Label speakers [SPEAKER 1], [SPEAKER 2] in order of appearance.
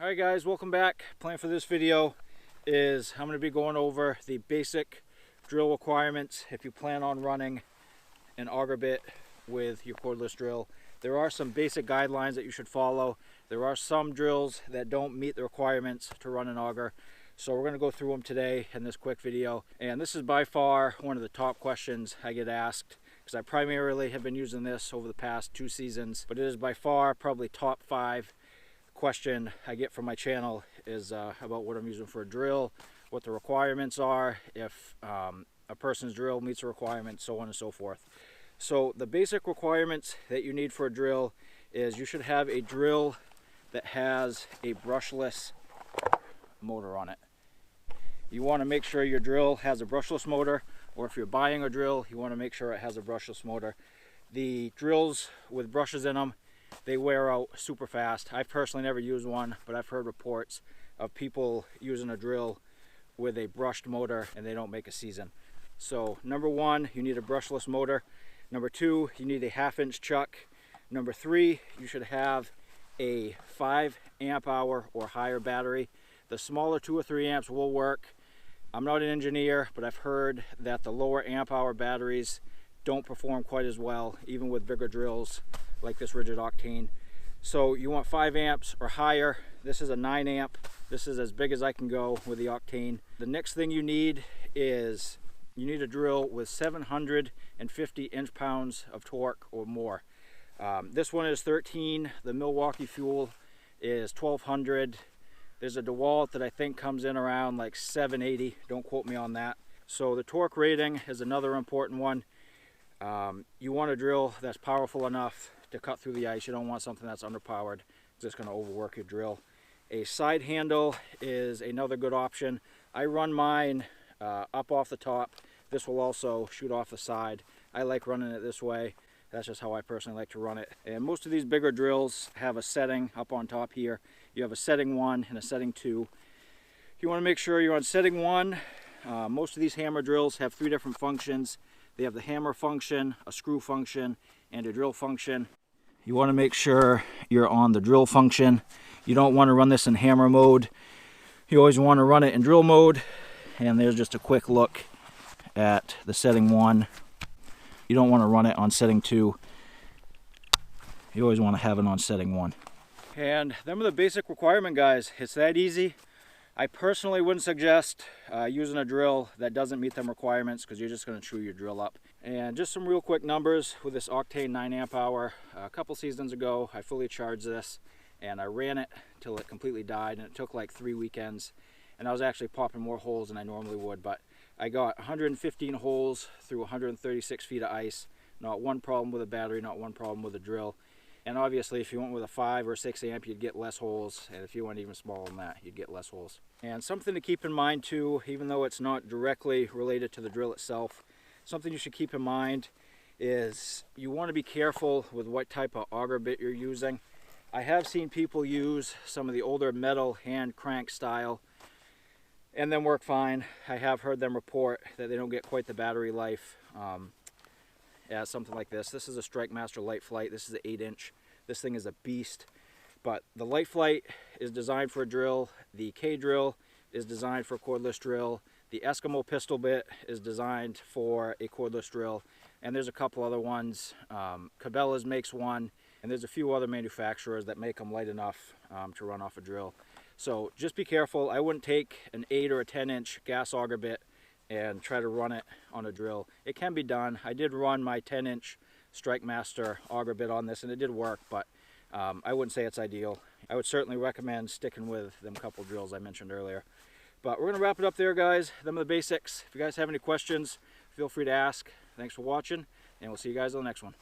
[SPEAKER 1] Alright guys, welcome back. Plan for this video is I'm going to be going over the basic drill requirements if you plan on running an auger bit with your cordless drill. There are some basic guidelines that you should follow. There are some drills that don't meet the requirements to run an auger. So we're going to go through them today in this quick video. And this is by far one of the top questions I get asked, because I primarily have been using this over the past 2 seasons. But it is by far probably top 5 question I get from my channel is about what I'm using for a drill, what the requirements are, if a person's drill meets the requirements, so on and so forth. So the basic requirements that you need for a drill is you should have a drill that has a brushless motor on it. You want to make sure your drill has a brushless motor, or if you're buying a drill, you want to make sure it has a brushless motor. The drills with brushes in them, they wear out super fast. I've personally never used one, but I've heard reports of people using a drill with a brushed motor and they don't make a season. So number 1, you need a brushless motor. Number 2, you need a 1/2 inch chuck. Number 3, you should have a 5 amp hour or higher battery. The smaller 2 or 3 amps will work. I'm not an engineer, but I've heard that the lower amp hour batteries don't perform quite as well, even with bigger drills like this rigid octane. So you want 5 amps or higher. This is a 9 amp. This is as big as I can go with the octane. The next thing you need is you need a drill with 750 inch-pounds of torque or more. This one is 13. The Milwaukee Fuel is 1200. There's a DeWalt that I think comes in around like 780. Don't quote me on that. So the torque rating is another important one. You want a drill that's powerful enough to cut through the ice. You don't want something that's underpowered. It's just going to overwork your drill. A side handle is another good option. I run mine up off the top. This will also shoot off the side. I like running it this way. That's just how I personally like to run it. And most of these bigger drills have a setting up on top here. You have a setting 1 and a setting 2. You want to make sure you're on setting 1. Most of these hammer drills have 3 different functions. They have the hammer function, a screw function, and a drill function. You want to make sure you're on the drill function. You don't want to run this in hammer mode. You always want to run it in drill mode. And there's just a quick look at the setting 1. You don't want to run it on setting 2. You always want to have it on setting 1. And them are the basic requirement, guys. It's that easy. I personally wouldn't suggest using a drill that doesn't meet them requirements, because you're just going to chew your drill up. And just some real quick numbers with this octane 9 amp hour. A couple seasons ago, I fully charged this and I ran it till it completely died, and it took like 3 weekends. And I was actually popping more holes than I normally would, but I got 115 holes through 136 feet of ice. Not one problem with a battery, not one problem with a drill. And obviously if you went with a 5 or 6 amp, you'd get less holes, and if you went even smaller than that, you'd get less holes. And something to keep in mind too, even though it's not directly related to the drill itself, something you should keep in mind is you want to be careful with what type of auger bit you're using. I have seen people use some of the older metal hand crank style and then work fine. I have heard them report that they don't get quite the battery life as something like this. This is a Strike Master Light Flight. This is an 8 inch. This thing is a beast. But the Light Flight is designed for a drill. The K drill is designed for a cordless drill. The Eskimo pistol bit is designed for a cordless drill. And there's a couple other ones. Cabela's makes one, and there's a few other manufacturers that make them light enough to run off a drill. So just be careful. I wouldn't take an 8 or a 10 inch gas auger bit and try to run it on a drill. It can be done. I did run my 10 inch Strike Master auger bit on this and it did work, but I wouldn't say it's ideal. I would certainly recommend sticking with them couple drills I mentioned earlier. But we're going to wrap it up there, guys. Them are the basics. If you guys have any questions, feel free to ask. Thanks for watching, and we'll see you guys on the next one.